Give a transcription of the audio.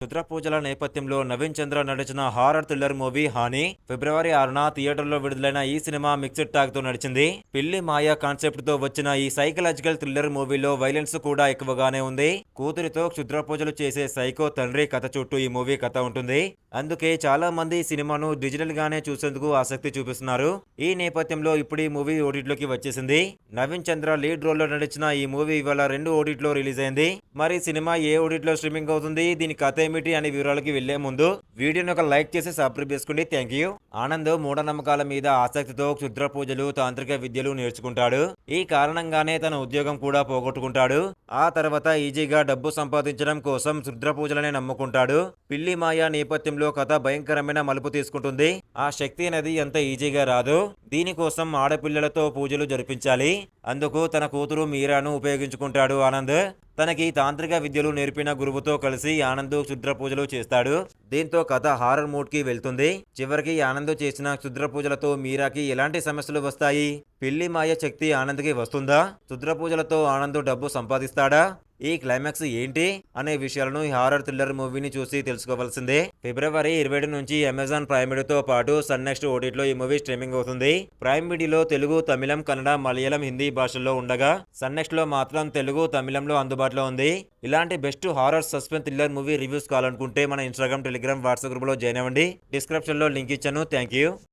క్షుద్రపూజల నేపథ్యంలో నవీన్ చంద్ర నటించిన horror thriller movie హానీ ఫిబ్రవరి 6న థియేటర్లో విడుదలైన ఈ సినిమా మిక్స్డ్ టాక్ తో నడిచింది. పిల్లి మాయా కాన్సెప్ట్ తో వచ్చిన ఈ సైకలాజికల్ థ్రిల్లర్ మూవీలో వైలెన్స్ కూడా ఎక్కువగానే ఉంది. కూతురితో క్షుద్రపూజలు చేసే సైకో తండ్రి కథ చుట్టూ ఈ మూవీ కథ ఉంటుంది. అందుకే చాలా మంది సినిమాను డిజిటల్ గానే చూసేందుకు ఆసక్తి చూపిస్తున్నారు. ఈ నేపథ్యంలో ఇప్పుడు ఈ మూవీ ఓటీటీలోకి వచ్చేసింది. నవీన్ చంద్ర లీడ్ రోల్ లో నటించిన ఈ మూవీ ఇవాళ 2 ఓటీటీలో రిలీజ్ అయింది. మరి సినిమా ఏ ఓటీటీలో స్ట్రీమింగ్ అవుతుంది, దీని కథ ఏమిటి అనే వివరాలకి వెళ్లే ముందు వీడియోని ఒక లైక్ చేసి సబ్స్క్రైబ్ చేసుకోండి. Thank you. ఆనంద్ మూఢనమ్మకాల మీద ఆసక్తితో క్షుద్ర పూజలు, తాంత్రిక విద్యలు నేర్చుకుంటాడు. ఈ కారణంగానే తన ఉద్యోగం కూడా పోగొట్టుకుంటాడు. ఆ తర్వాత ఈజీగా డబ్బు సంపాదించడం కోసం క్షుద్ర పూజలనే నమ్ముకుంటాడు. పిల్లి మాయా నేపథ్యంలో కథ భయంకరమైన మలుపు తీసుకుంటుంది. ఆ శక్తి అనేది అంత ఈజీగా రాదు. దీనికోసం ఆడపిల్లలతో పూజలు జరిపించాలి. అందుకు తన కూతురు మీరాను ఉపయోగించుకుంటాడు ఆనంద్. తనకి తాంత్రిక విద్యలు నేర్పిన గురువుతో కలిసి ఆనంద్ క్షుద్ర పూజలు చేస్తాడు. దీంతో కథ హారర్ మూడ్ కి వెళ్తుంది. చివరికి ఆనంద్ చేసిన క్షుద్ర పూజలతో మీరాకి ఎలాంటి సమస్యలు వస్తాయి? పిల్లి మాయ శక్తి ఆనంద్కి వస్తుందా? క్షుద్ర పూజలతో ఆనంద్ డబ్బు సంపాదిస్తాడా? ఈ క్లైమాక్స్ ఏంటి అనే విషయాలను ఈ హారర్ థ్రిల్లర్ మూవీని చూసి తెలుసుకోవాల్సిందే. ఫిబ్రవరి 27 నుంచి అమెజాన్ ప్రైమ్ వీడియోతో పాటు సన్ నెక్స్ట్ ఓటీటీలో ఈ మూవీ స్ట్రీమింగ్ అవుతుంది. ప్రైమ్ వీడియోలో తెలుగు, తమిళం, కన్నడ, మలయాళం, హిందీ భాషల్లో ఉండగా సన్ నెక్స్ట్ లో మాత్రం తెలుగు, తమిళంలో అందుబాటులో ఉంది. ఇలాంటి best horror suspense thriller movie reviews కావాలనుకుంటే మన ఇన్స్టాగ్రామ్, టెలిగ్రామ్, వాట్సాప్ గ్రూప్ లో జాయిన్ అవ్వండి. డిస్క్రిప్షన్ లో లింక్ ఇచ్చాను. Thank you.